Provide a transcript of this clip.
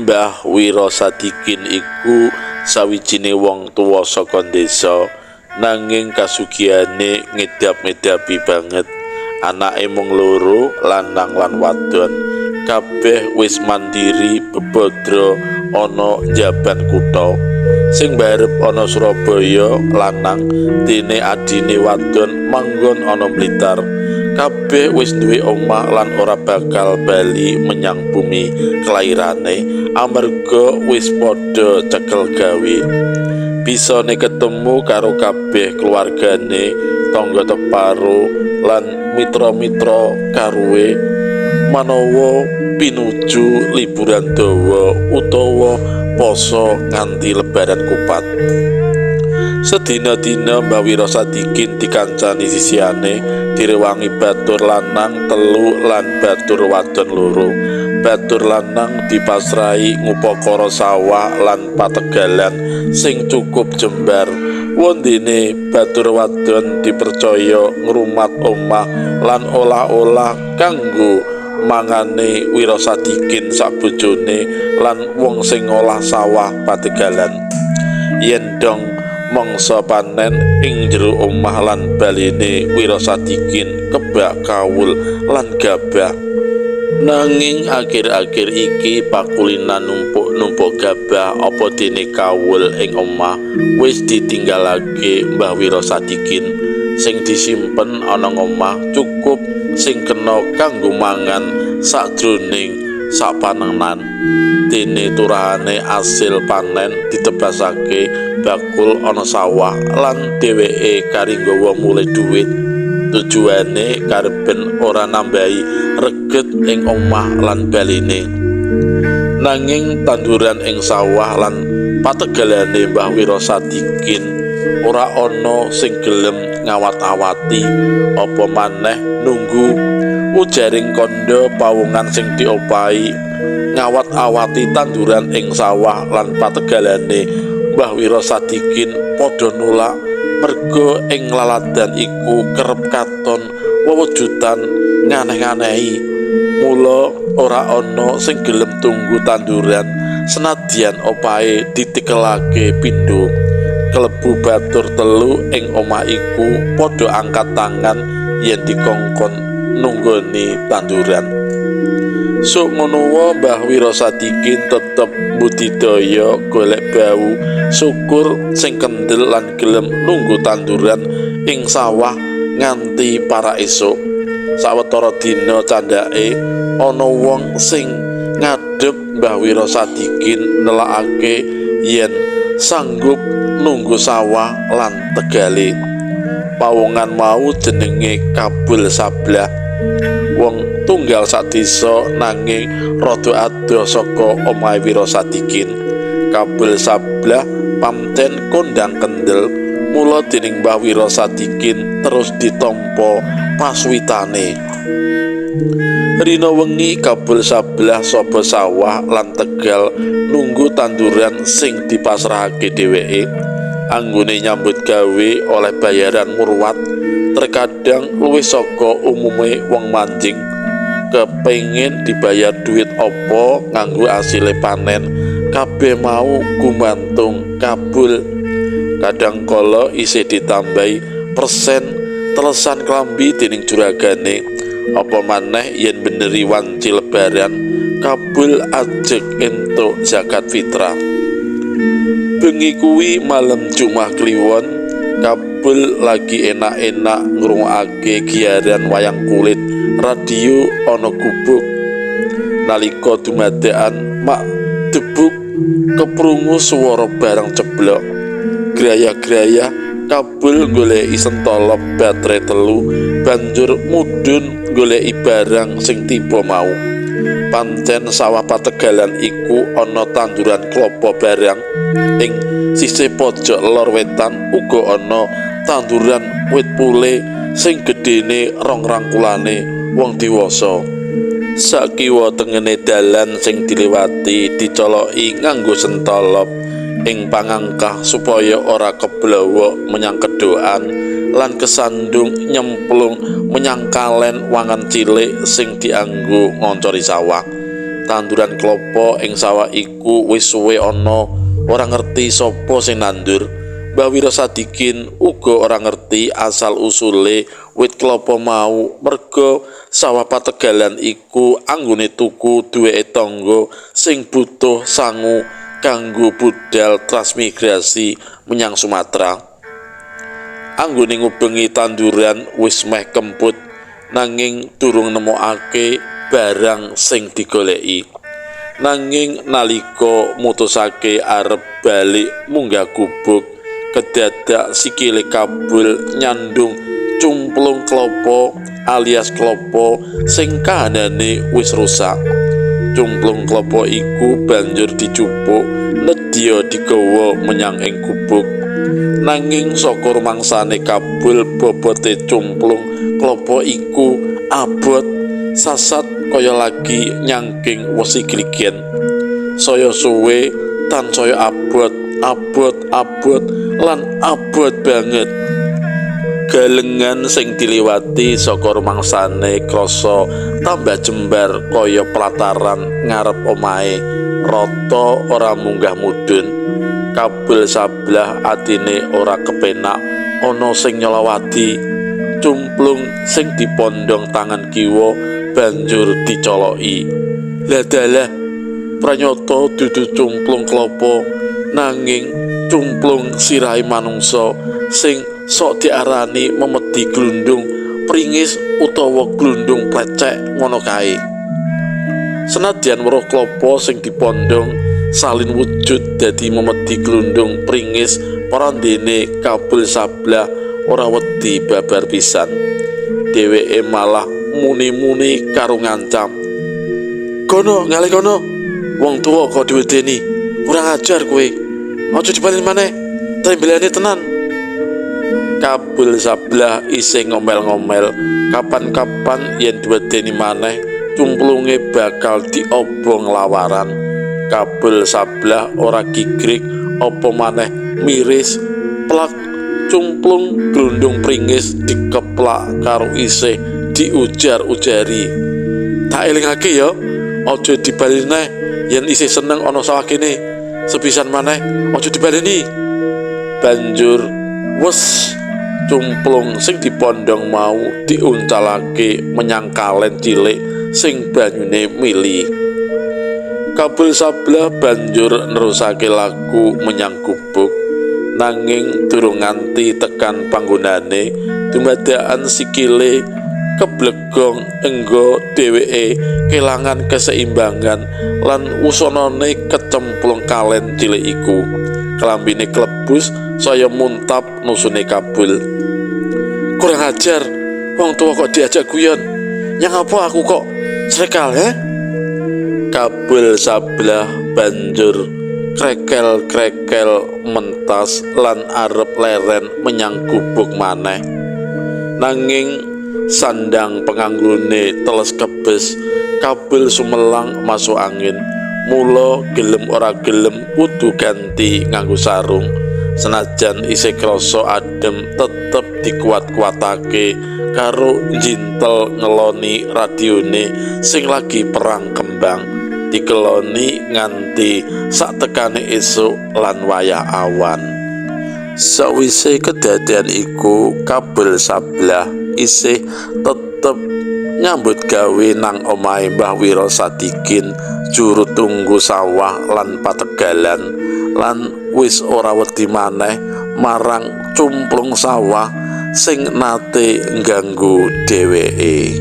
Mbah Wiro Sadikin iku sawijine wong tuwa saka desa, nanging kasugihane ngedap-edapi banget. Anake mung loro, lanang lan wadon. Kabeh wis mandiri bebodro ana njaban kutha. Sing barep ana Surabaya lanang, dene adine wadon manggon ana Blitar. Kabeh wis duwe omah lan ora bakal bali menyang bumi kelairane amarga wis padha cekel gawe. Bisane ketemu karo kabeh keluargane, tangga teparo lan mitra-mitra karuwe manawa pinuju liburan dawa utawa poso nganti lebaran kupat. Sedina-dina Mbah Wiro Sadikin dikancani sisiane, direwangi batur lanang telu lan batur wadon loro. Batur lanang dipasrahi ngupakara sawah lan pategalan sing cukup jembar. Wondene batur wadon dipercaya ngrumat omah lan olah-olah kanggo mangane Wiro Sadikin sak bojone lan wong sing ngolah sawah pategalan. Yen dong mangsa panen ing jero omah lan baline Wiro Sadikin kebak kawul lan gabah. Nanging akhir-akhir iki pakulinan numpuk gabah apa dene kawul ing omah wis ditinggalake Mbah Wiro Sadikin. Sing disimpen ana omah cukup sing kena kanggo mangan sakjroning sapanengan. Dene turahane asil panen ditebasake bakul ana sawah lan dheweke karinggawa mulih dhuwit. Tujuane karepen ora nambahi reget ing omah lan baline. Nanging tanduran ing sawah lan pategalane Mbah Wiro Sadikin ora ana sing gelem ngawat-awati apa maneh nunggu ujaring kandha pawungan sing diopahi ngawat-awati tanduran ing sawah lan pategalane Mbah Wiro Sadikin padha nulak merga ing laladan iku kerep katon wewujudan nganeh-nganehi. Mula ora ana sing gelem tunggu tanduran senadyan opahe ditikelake pindho. Klebu batur telu ing omah iku padha angkat tangan yen dikongkon nunggoni tanduran. Sok ngono wae Mbah Wiro Sadikin tetep budidaya golek bau syukur sing kendel lan gelem nunggu tanduran ing sawah nganti para esuk. Sawetara dina candhake ana wong sing ngadhep Mbah Wiro Sadikin nelakake yen sanggup nunggu sawah lan tegale. Pawungan mau jenenge Kabul Sablah. Wong tunggal sak desa nanging rada adoh saka omahe Wiro Sadikin. Kabul Sablah pamten kondang kendel, mula dening Mbah Wiro Sadikin terus ditampa paswitane. Rina wengi Kabul Sablah sapa sawah lan tegal nunggu tanduran sing dipasrahake dheweke. Anggone nyambut gawe oleh bayaran murwat, terkadang luwih saka umume wong manjing. Kepengin dibayar duit apa nganggo asile panen, kabeh mau gumantung Kabul. Kadang kala isih ditambahi persen telesan klambi dening juragane. Apa maneh yen beneri wanci lebaran, Kabul ajeg entuk zakat fitrah. Bengi kuwi malam Jumat Kliwon, Kabul lagi enak-enak ngrungokake giaran wayang kulit radio ana gubuk. Nalika dumadekan mak debuk keprungu swara barang ceblok. Graya-graya Kabul goleki sentolop baterai telu, banjur mudhun goleki barang sing tiba mau. Pancen sawah pategalan iku ana tanduran klapa barang. Ing sisih pojok lor wetan uga ana tanduran wit pule sing gedene rong rangkulane wong dewasa. Sakiwa tengene dalan sing diliwati dicoloki nganggo sentolop ing pangangkah supaya ora keblawa menyang kedokan lan kesandung nyemplung menyang kalen wangan cilik sing dianggo ngoncori sawah. Tanduran klapa ing sawah iku wis suwe ana, ora ngerti sapa sing nandur. Mbah Wiro Sadikin uga ora ngerti asal usule wit klapa mau, merga sawah Pategalan iku anggone tuku duweke tangga sing butuh sangu kanggo budal transmigrasi menyang Sumatera. Anggone ngubengi tanduran wis meh kemput, nanging durung nemokake barang sing digoleki. Nanging nalika mutusake arep balik munggah gubuk, kedadak sikile kabul nyandung cumplung klapa alias klapa sing kahanane wis rusak. Cumplung klapa iku banjur dicupuk nedya digawa menyang ing gubuk. Nanging saka rumangsane kabul bobote cumplung klapa iku abot sasat kaya lagi nyangking wesi gligen. Saya suwe tansaya abot lan abot banget. Galengan sing diliwati saka rumangsane krasa tambah jembar kaya pelataran ngarep omahe, rata ora munggah mudhun. Kabul sablah atine ora kepenak ana sing nyolowati. Cumplung sing dipondhong tangan kiwa banjur dicoloki. Ladalah pranyata dudu cumplung klapa, nanging cumplung sirahe manungsa sing sok diarani memedi glundung pringis utawa glundung plecek ngono kae. Senadyan weruh klapa sing dipondhong salin wujud dadi memedi glundung pringis, parandene Kabul sablah ora wedi babar pisan. Dheweke malah muni-muni karo ngancam, "Kono ngalih kono, wong tuwa kok diwedeni, kurang ajar kowe. Aja dibalen maneh, trembelane tenan." Kabul sablah isih ngomel-ngomel, kapan-kapan yen diwedeni maneh cumplunge bakal diobong lawaran. Kabul sablah ora gigrik apa maneh miris plak cumplung glundung pringis dikeplak karo isih diujar-ujari. "Tak elingake ya, aja dibaleni neh yen isih seneng ana sawah kene. Sepisan maneh aja dibaleni." Banjur wes cumplung sing dipondhong mau diuncalake menyang kalen cilik sing banyune mili. Kabul sablah banjur nerusake laku menyang gubuk, nanging durung nganti tekan panggonane dumadakan sikile keblegong enggo dheweke kelangan keseimbangan lan wusanane kecemplung kalen cilik iku. Kelambine klebus saya muntap nusune Kabul. "Kurang ajar, wong tua kok diajak guyon. Yang apa aku kok srekal he?" Kabul sablah banjur krekel-krekel mentas lan arep leren menyang gubuk maneh. Nanging sandang penganggone teles kebes, Kabul sumelang masuk angin. Mula gelem ora gelem kudu ganti nganggo sarung. Senajan isih krasa adem tetep dikuat-kuatake karo njintel ngeloni radione sing lagi perang kembang. Dikeloni nganti sak tekane esuk lan wayah awan. Sawise kedadian iku Kabul sablah isih tetep nyambut gawe nang omahe Mbah Wiro Sadikin juru tunggu sawah lan Pategalan, lan wis ora wedi maneh marang cumplung sawah sing nate ngganggu dheweke.